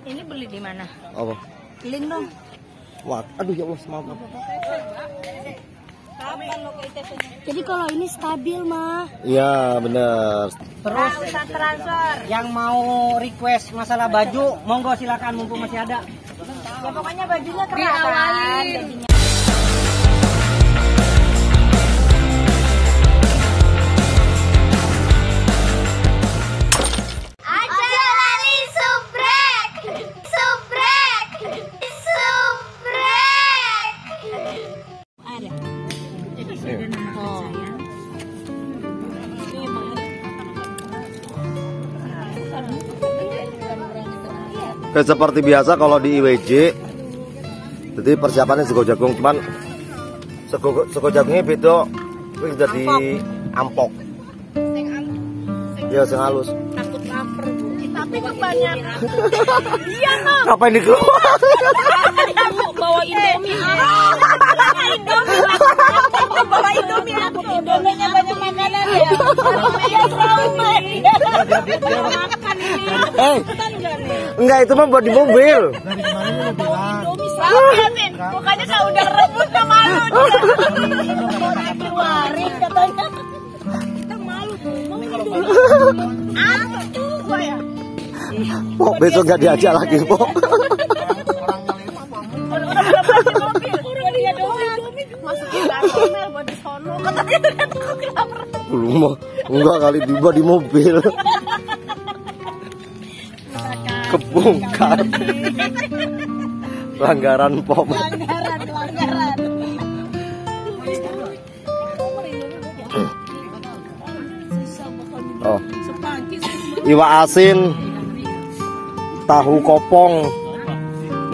Ini beli di mana? Apa? Link dong. Wah, aduh ya Allah, maaf. Jadi kalau ini stabil mah. Iya bener. Terus Usah transfer. yang mau request masalah baju, monggo silakan mumpung masih ada. Ya pokoknya bajunya keren. Diawalin. Seperti biasa kalau di IWJ, jadi persiapannya sego jagung, cuman sego jagungnya beda, itu sudah di ampok. Ya sing halus. Takut lapar Bu. Tapi kebanyakan. Iya kok. Ngapain dikeluar? Kamu bawa Indomie. Bawa Indomie aku. Indominya banyak makanan ya. Dia trauma. Makan ini. Enggak, itu mah buat di mobil. Pokoknya kalau udah rebut udah malu. Mau dikeluarin katanya. Kita malu tuh. Apa ya? Pok besok nggak diajak lagi, Pok. Belum mah, enggak kali tiba di mobil. Kebongkar. Pelanggaran Pok. Pelanggaran. Oh. Iwak asin, tahu kopong.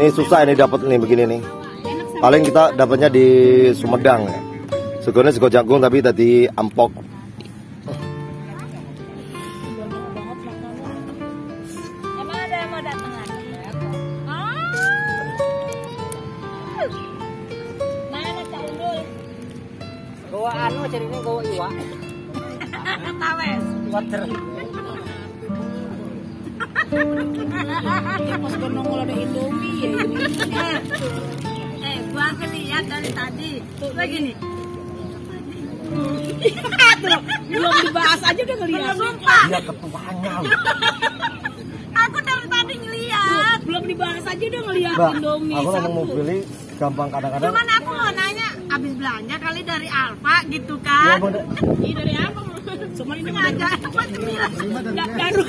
Ini susah ini dapat nih begini nih. Paling kita dapatnya di Sumedang ya. Segonya sego jagung tapi tadi ampok. Emang ada yang mau datang lagi? Mana Cak Undul? Goa anu cerine goa iwak. Tawes. Water. Ya pas gue nongol ada Indomie ya ini. Gua ngeliat dari tadi. Lagi nih. Belum dibahas aja udah ngeliat. Sumpah. Dia ketuanya. Aku dari tadi ngeliat. Belum dibahas aja udah ngeliat Mbak, Indomie. aku ngomong mau beli gampang kadang-kadang. Cuman aku mau nanya, abis belanja kali dari Alfa gitu kan? Iya dari Alfa. Cuman ini aja. Baru.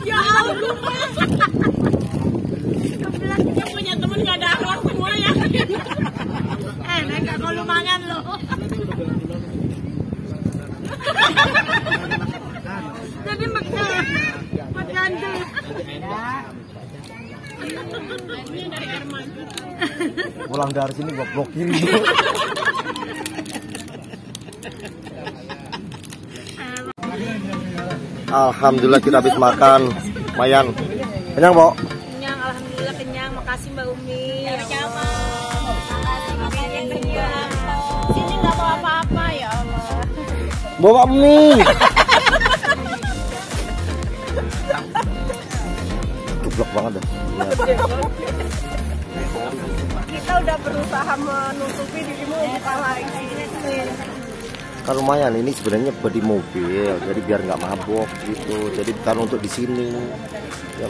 Ya Allah. Kebetulan kita punya temen gak ada alat semuanya. Mereka kalau mangan loh. Jadi makan dulu. Ini dari Arman. Pulang dari sini gua blokir. Alhamdulillah kita habis makan. Lumayan. Kenyang, Pok? Kenyang, alhamdulillah kenyang. Makasih Mbak Umi. Sama-sama. Makasih makanya kenyang. Sini nggak mau apa-apa ya Allah. Bawa mie. Goblok banget dah. Kita udah berusaha menutupi dirimu bukan lagi. Kan lumayan, ini sebenarnya buat di mobil, jadi biar nggak mabok gitu. Jadi bukan untuk di sini. Ya,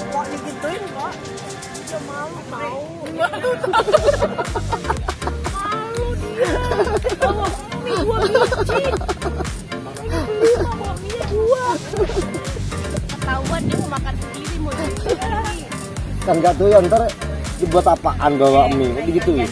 Kok digituin kok? Udah malu tahu. Malu dia. Bawa mie 2 biji. Bawa mie 2. Ketahuan dia mau makan sendiri mau sendiri. kan nggak tuh ya, ntar dibuat apaan bawa mie, gitu ya.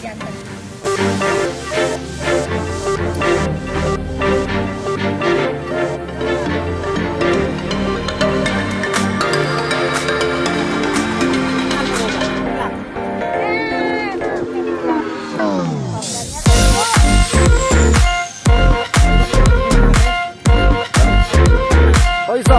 Oh iso.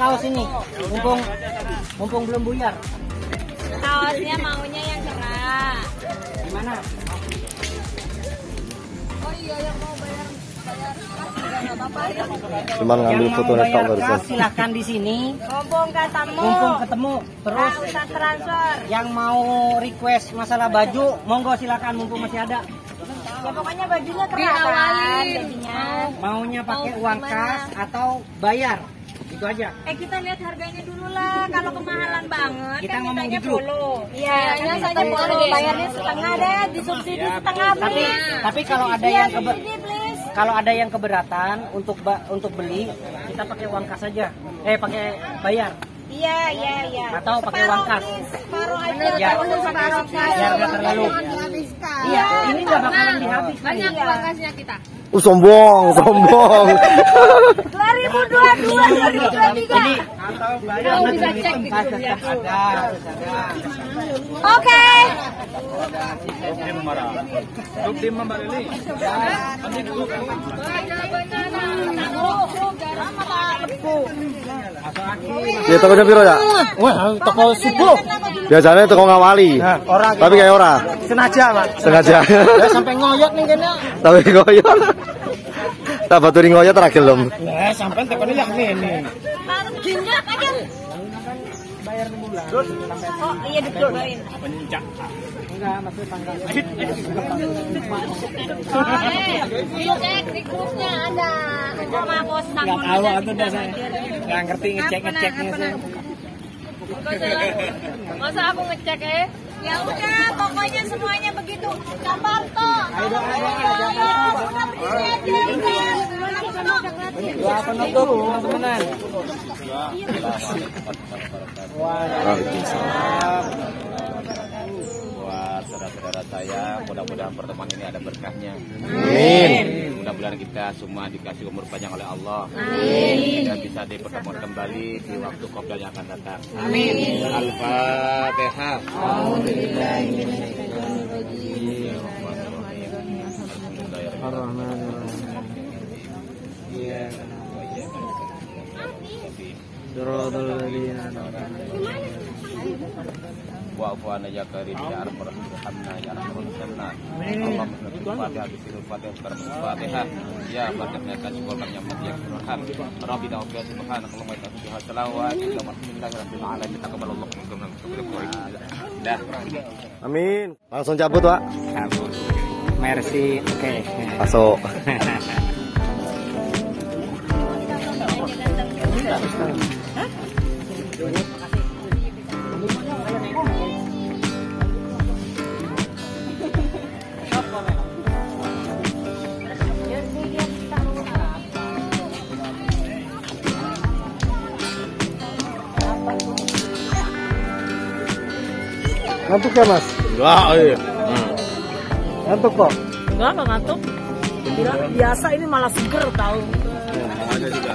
kaos ini. Mumpung belum buyar. Kaosnya maunya yang cerah. Gimana? Oh iya, yang mau bayar nggak apa-apa ya. Cuman ngambil Yang foto mau netok bayar barusan. kas silahkan di sini. Mumpung ketemu. Mumpung ketemu. Terus Nggak usah transfer. yang mau request masalah baju, monggo silakan mumpung masih ada. Ya pokoknya bajunya keren. Diawalin. Bajunya. Maunya pakai Mau uang gimana? kas atau bayar. Itu aja. Kita lihat harganya dulu lah. Kalau kemahalan banget Kita kan ngomong mintanya di grup. polo. Iya, Iya, kan saja kita polo. bayarnya setengah deh, disubsidi setengah Tapi kalau ada Iya, yang subsidi please. kalau ada yang keberatan untuk beli, kita pakai uang kas aja. Pakai bayar. Iya. Atau pakai uang kas. Separuh aja. Ya. Separuh kas. Biar nggak terlalu. Iya, ini nggak bakalan dihabiskan. Banyak bagasinya kita. Sombong. 2022, 2023. Ini atau bayar Kamu bisa cek di kas grupnya. tetap ada. Oke. Ya tokonya piro ya? Wah, toko subuh. Biasanya toko ngawali. Orang Tapi kayak ora. sengaja, Pak. Sengaja. Ya sampai ngoyot nih kayaknya. Tapi ngoyot. Tak baturi ngoyot ra gelem. Ya, sampai tekonnya yang ini. Jinjak aja. Bayar 6 bulan. Oh iya dikeluarin. Enggak, maksudnya tanggal. Yuk cek di grupnya ada. Kok mapos Enggak tahu aku dah saya. Enggak ngerti ngeceknya sih. Masa aku ngecek Ya udah, pokoknya semuanya begitu. Caparto. Dua penutup, teman-teman. Waalaikumsalam. Buat saudara-saudara saya, mudah-mudahan pertemuan ini ada berkahnya. Amin. Mudah-mudahan kita semua dikasih umur panjang oleh Allah. Amin. Dan bisa dipertemuan kembali di waktu kopdal yang akan datang. Amin. Al-Fatihah. Wa'fu anna ya karim ya arhamar rahimin ya arhamar rahimin. Allahumma salli Fatihah bismillahir Fatihah. Ya Fatihah kan syukurkan yang mati yang Tuhan. Rabbi ta'ala subhanakallahumma wa bihamdika salawatu wa rahmatullahi alamin. Taqabbalallahu minkum dah. Amin. Langsung cabut, Pak. Merci. Oke. Masuk. Ngantuk ya, Mas? Enggak, iya. Ngantuk kok? Enggak ngantuk. Biasa ini malah seger tahu. Ada juga.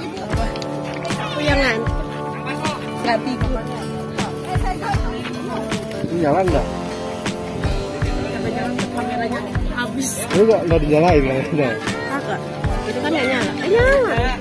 Aku yang nggak tidur. Ini nyala enggak? Jangan kameranya habis. Ini enggak dinyalain kan? Kagak. Itu kan nyala. Nyala.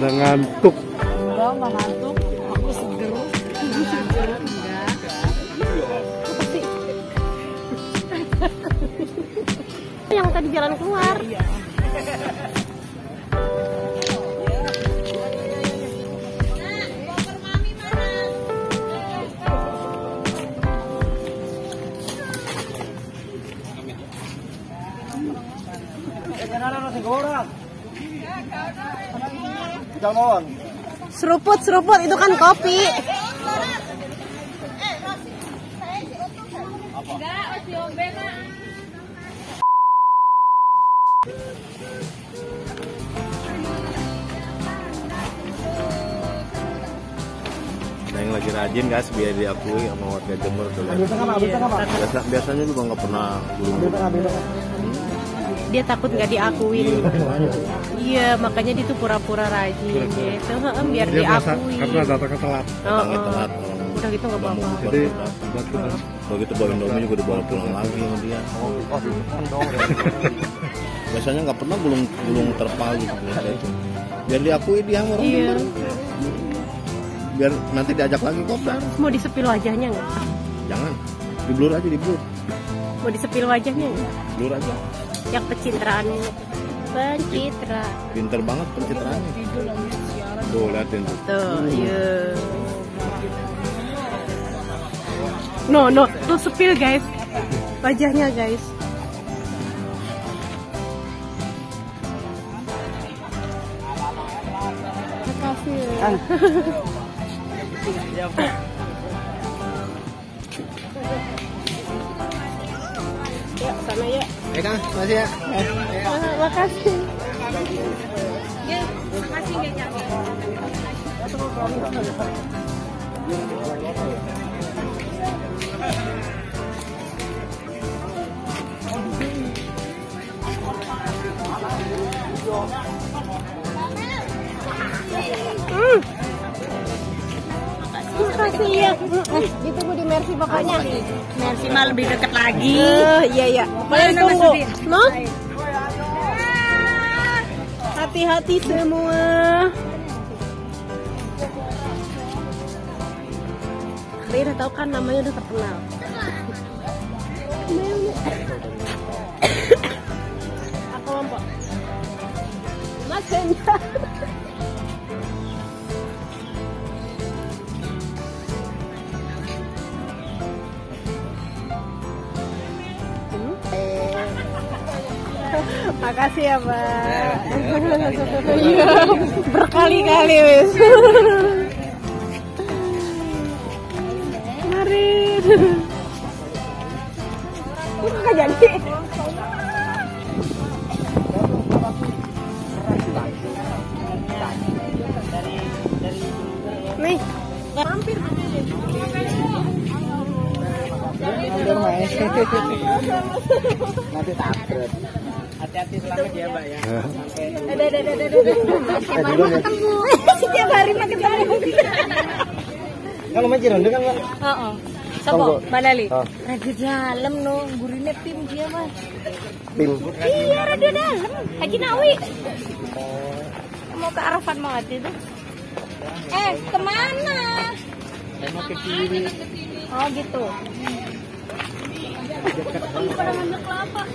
Pada ngantuk. Enggak ngantuk. Aku seger. Enggak. Yang tadi jalan keluar. Seruput itu kan kopi. Yang lagi rajin guys, biar diakui sama warga Jember tuh. Biasanya juga nggak pernah gulung. Dia takut nggak diakui. Iya, makanya dia tuh pura-pura rajin gitu. Biar diakui. Karena datangnya telat. Telat. Udah gitu nggak apa-apa. Jadi Kalau gitu bawa Indomie juga dibawa pulang lagi sama dia. Biasanya nggak pernah gulung terpal gitu. Biar diakui dia sama orang Iya. Jember. Biar nanti diajak lagi kopdar. Mau disepil wajahnya nggak? Jangan, diblur aja, diblur. Mau disepil wajahnya nggak? Blur aja. Yang pencitraannya. Pencitra. Pinter banget pencitraannya. Tuh, liatin tuh. Tuh, iya. No, tuh sepil guys. Wajahnya guys. Makasih. Ya, sana ya. Kang, makasih ya. Makasih. Ya, makasih nggak capek. Makasih ya. Ditunggu di Mercy pokoknya. Mercy mah lebih dekat lagi. Iya. Boleh tunggu. No? Hati-hati semua. Kalian udah tahu kan namanya udah terkenal. Apa kelompok? Mas Hendra. Makasih ya Pak. Iya, berkali-kali wis. Mari. Nggak jadi. Nih, hampir. Nanti takut. Hati-hati selamat ya Mbak ya. Ketemu. Setiap hari mah ketemu. Kan lumayan jiran kan Pak. Heeh. Sopo? Manali. Oh. Radio dalam no, gurine tim dia mah. Tim. Iya, radio dalam. Haji Nawi. Mau ke Arafat banget itu. Kemana? Mau ke kiri. Oh gitu. Pada ngambil kelapa.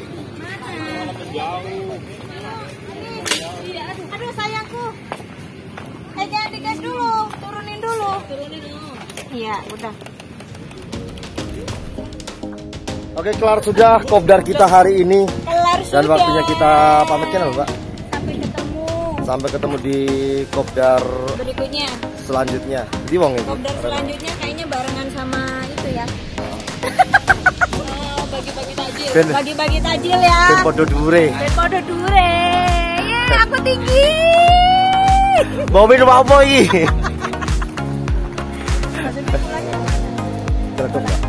Aduh sayangku. Jangan digas dulu, turunin dulu. Iya, udah. Oke, kelar sudah kopdar kita hari ini. Kelar Dan sudah. waktunya kita pamitkan loh, Pak. Sampai ketemu. Sampai ketemu di kopdar Berikutnya. selanjutnya. Di Wong ini. Kopdar selanjutnya kayaknya barengan sama itu ya. Bagi-bagi tajil. Ben- Bagi-bagi tajil ya. Ben podo dure. Ben podo dure. Ya, aku tinggi. Mau minum apa iki? Cocok nggak?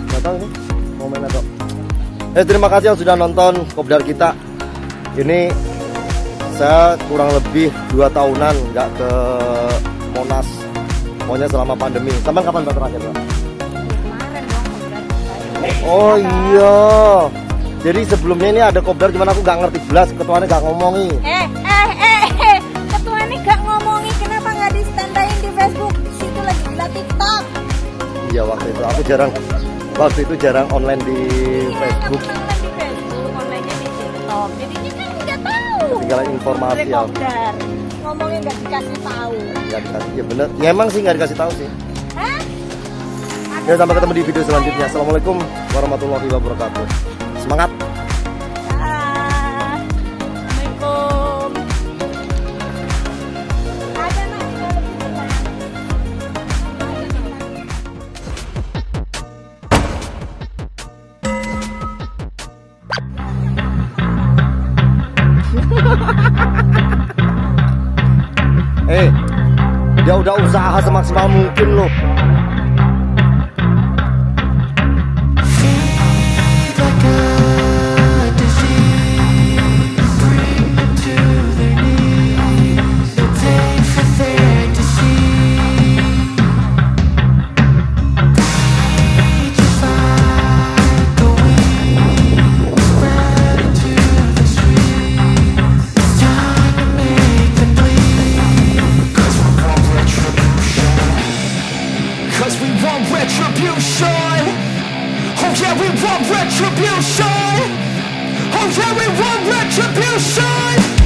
Nggak tahu ini. Mau main atau? Terima kasih yang sudah nonton kopdar kita. Ini saya kurang lebih 2 tahunan nggak ke Monas. Pokoknya selama pandemi. Sampai kapan Pak terakhir Pak? Oh iya. Jadi sebelumnya ini ada kopdar cuman aku nggak ngerti belas, ketuanya nggak ngomongi. ya waktu itu. Aku waktu itu jarang online di Facebook. Online di Facebook, online-nya di TikTok. Jadinya kan nggak tahu. Ketinggalan informasi ya. Rekordar. Ngomongnya nggak dikasih tahu. Nggak dikasih, ya bener. Ya emang sih nggak dikasih tahu sih. Hah? Ya sampai ketemu di video selanjutnya. Assalamualaikum warahmatullahi wabarakatuh. Semangat. Assalamualaikum. Ada dia udah usaha semaksimal mungkin loh. Retribution. Oh yeah, we want retribution. Oh yeah, we want retribution.